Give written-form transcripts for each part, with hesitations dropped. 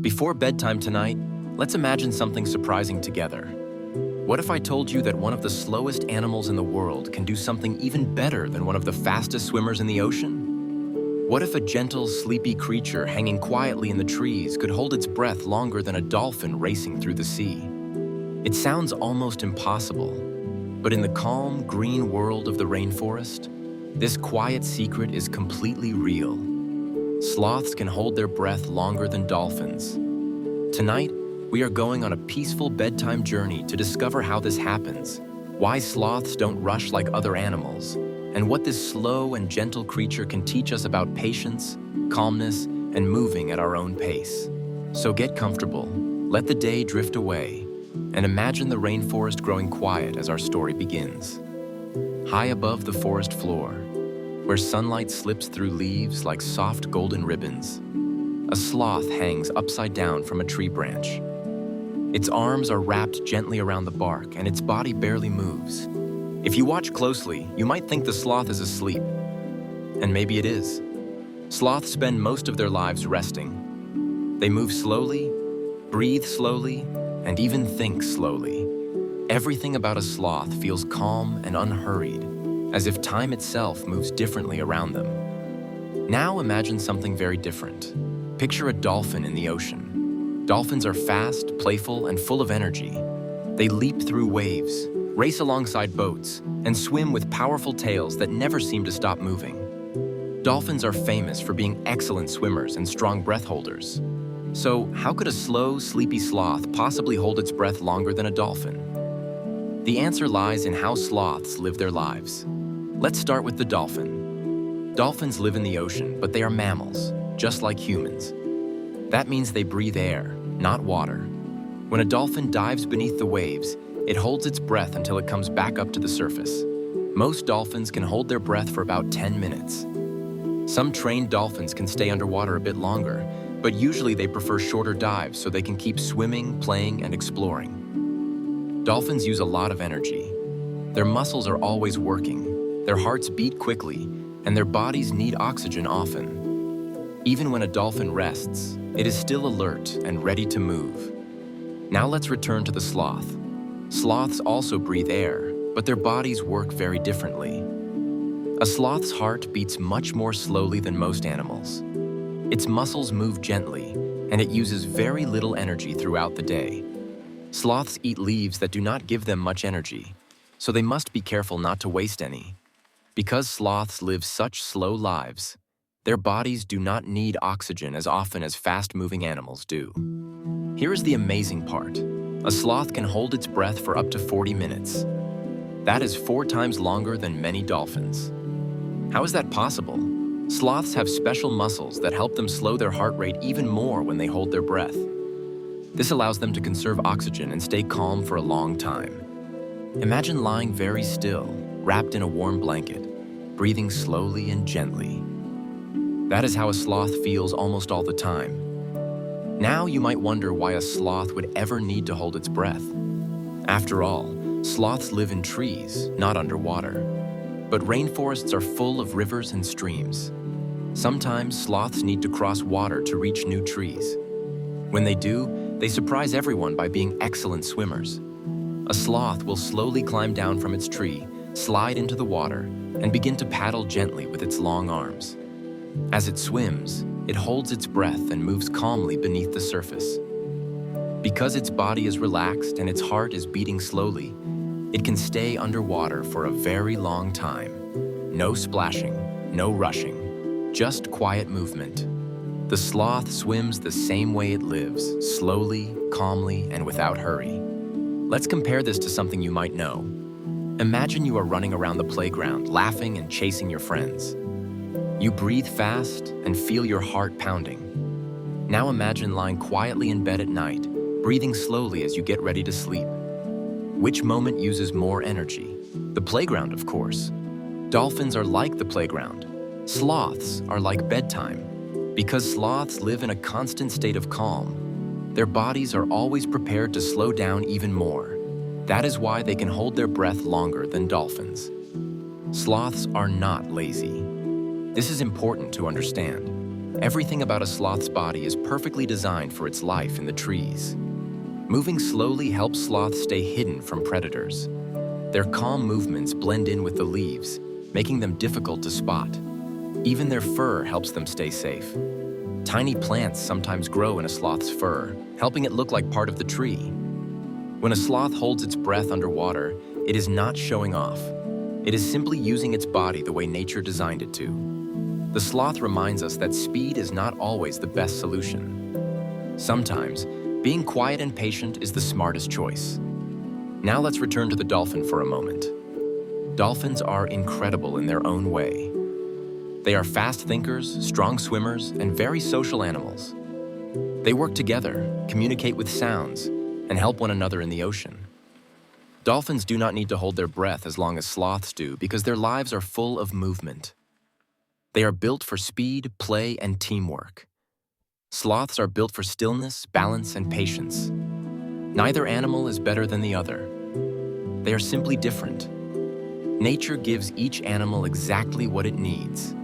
Before bedtime tonight, let's imagine something surprising together. What if I told you that one of the slowest animals in the world can do something even better than one of the fastest swimmers in the ocean? What if a gentle, sleepy creature hanging quietly in the trees could hold its breath longer than a dolphin racing through the sea? It sounds almost impossible, but in the calm, green world of the rainforest, this quiet secret is completely real. Sloths can hold their breath longer than dolphins. Tonight, we are going on a peaceful bedtime journey to discover how this happens, why sloths don't rush like other animals, and what this slow and gentle creature can teach us about patience, calmness, and moving at our own pace. So get comfortable, let the day drift away, and imagine the rainforest growing quiet as our story begins. High above the forest floor, where sunlight slips through leaves like soft golden ribbons, a sloth hangs upside down from a tree branch. Its arms are wrapped gently around the bark, and its body barely moves. If you watch closely, you might think the sloth is asleep. And maybe it is. Sloths spend most of their lives resting. They move slowly, breathe slowly, and even think slowly. Everything about a sloth feels calm and unhurried, as if time itself moves differently around them. Now imagine something very different. Picture a dolphin in the ocean. Dolphins are fast, playful, and full of energy. They leap through waves, race alongside boats, and swim with powerful tails that never seem to stop moving. Dolphins are famous for being excellent swimmers and strong breath holders. So, how could a slow, sleepy sloth possibly hold its breath longer than a dolphin? The answer lies in how sloths live their lives. Let's start with the dolphin. Dolphins live in the ocean, but they are mammals, just like humans. That means they breathe air, not water. When a dolphin dives beneath the waves, it holds its breath until it comes back up to the surface. Most dolphins can hold their breath for about 10 minutes. Some trained dolphins can stay underwater a bit longer, but usually they prefer shorter dives so they can keep swimming, playing, and exploring. Dolphins use a lot of energy. Their muscles are always working, their hearts beat quickly, and their bodies need oxygen often. Even when a dolphin rests, it is still alert and ready to move. Now let's return to the sloth. Sloths also breathe air, but their bodies work very differently. A sloth's heart beats much more slowly than most animals. Its muscles move gently, and it uses very little energy throughout the day. Sloths eat leaves that do not give them much energy, so they must be careful not to waste any. Because sloths live such slow lives, their bodies do not need oxygen as often as fast-moving animals do. Here is the amazing part. A sloth can hold its breath for up to 40 minutes. That is 4 times longer than many dolphins. How is that possible? Sloths have special muscles that help them slow their heart rate even more when they hold their breath. This allows them to conserve oxygen and stay calm for a long time. Imagine lying very still, wrapped in a warm blanket, breathing slowly and gently. That is how a sloth feels almost all the time. Now you might wonder why a sloth would ever need to hold its breath. After all, sloths live in trees, not underwater. But rainforests are full of rivers and streams. Sometimes sloths need to cross water to reach new trees. When they do, they surprise everyone by being excellent swimmers. A sloth will slowly climb down from its tree, slide into the water, and begin to paddle gently with its long arms. As it swims, it holds its breath and moves calmly beneath the surface. Because its body is relaxed and its heart is beating slowly, it can stay underwater for a very long time. No splashing, no rushing, just quiet movement. The sloth swims the same way it lives, slowly, calmly, and without hurry. Let's compare this to something you might know. Imagine you are running around the playground, laughing and chasing your friends. You breathe fast and feel your heart pounding. Now imagine lying quietly in bed at night, breathing slowly as you get ready to sleep. Which moment uses more energy? The playground, of course. Dolphins are like the playground. Sloths are like bedtime. Because sloths live in a constant state of calm, their bodies are always prepared to slow down even more. That is why they can hold their breath longer than dolphins. Sloths are not lazy. This is important to understand. Everything about a sloth's body is perfectly designed for its life in the trees. Moving slowly helps sloths stay hidden from predators. Their calm movements blend in with the leaves, making them difficult to spot. Even their fur helps them stay safe. Tiny plants sometimes grow in a sloth's fur, helping it look like part of the tree. When a sloth holds its breath underwater, it is not showing off. It is simply using its body the way nature designed it to. The sloth reminds us that speed is not always the best solution. Sometimes, being quiet and patient is the smartest choice. Now let's return to the dolphin for a moment. Dolphins are incredible in their own way. They are fast thinkers, strong swimmers, and very social animals. They work together, communicate with sounds, and help one another in the ocean. Dolphins do not need to hold their breath as long as sloths do because their lives are full of movement. They are built for speed, play, and teamwork. Sloths are built for stillness, balance, and patience. Neither animal is better than the other. They are simply different. Nature gives each animal exactly what it needs.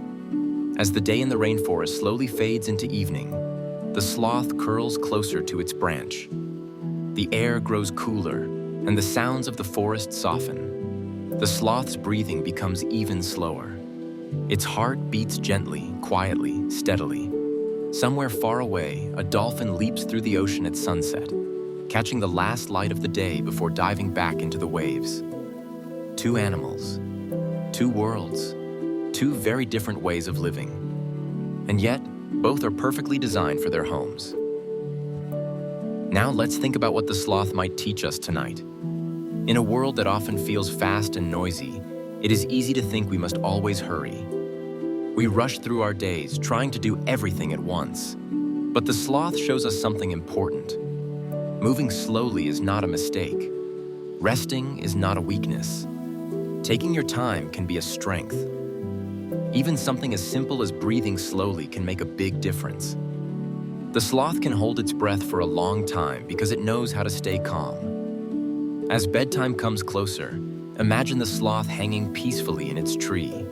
As the day in the rainforest slowly fades into evening, the sloth curls closer to its branch. The air grows cooler, and the sounds of the forest soften. The sloth's breathing becomes even slower. Its heart beats gently, quietly, steadily. Somewhere far away, a dolphin leaps through the ocean at sunset, catching the last light of the day before diving back into the waves. Two animals, two worlds, two very different ways of living. And yet, both are perfectly designed for their homes. Now let's think about what the sloth might teach us tonight. In a world that often feels fast and noisy, it is easy to think we must always hurry. We rush through our days, trying to do everything at once. But the sloth shows us something important. Moving slowly is not a mistake. Resting is not a weakness. Taking your time can be a strength. Even something as simple as breathing slowly can make a big difference. The sloth can hold its breath for a long time because it knows how to stay calm. As bedtime comes closer, imagine the sloth hanging peacefully in its tree.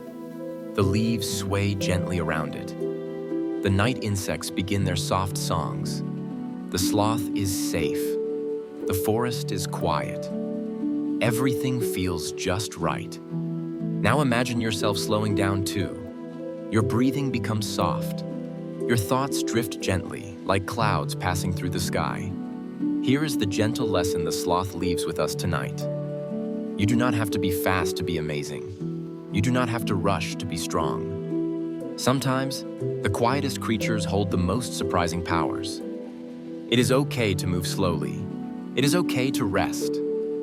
The leaves sway gently around it. The night insects begin their soft songs. The sloth is safe. The forest is quiet. Everything feels just right. Now imagine yourself slowing down too. Your breathing becomes soft. Your thoughts drift gently, like clouds passing through the sky. Here is the gentle lesson the sloth leaves with us tonight. You do not have to be fast to be amazing. You do not have to rush to be strong. Sometimes, the quietest creatures hold the most surprising powers. It is okay to move slowly. It is okay to rest.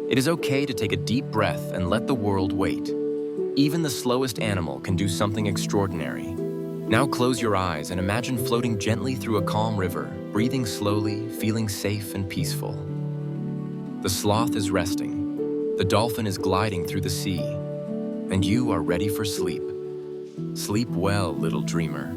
It is okay to take a deep breath and let the world wait. Even the slowest animal can do something extraordinary. Now close your eyes and imagine floating gently through a calm river, breathing slowly, feeling safe and peaceful. The sloth is resting. The dolphin is gliding through the sea. And you are ready for sleep. Sleep well, little dreamer.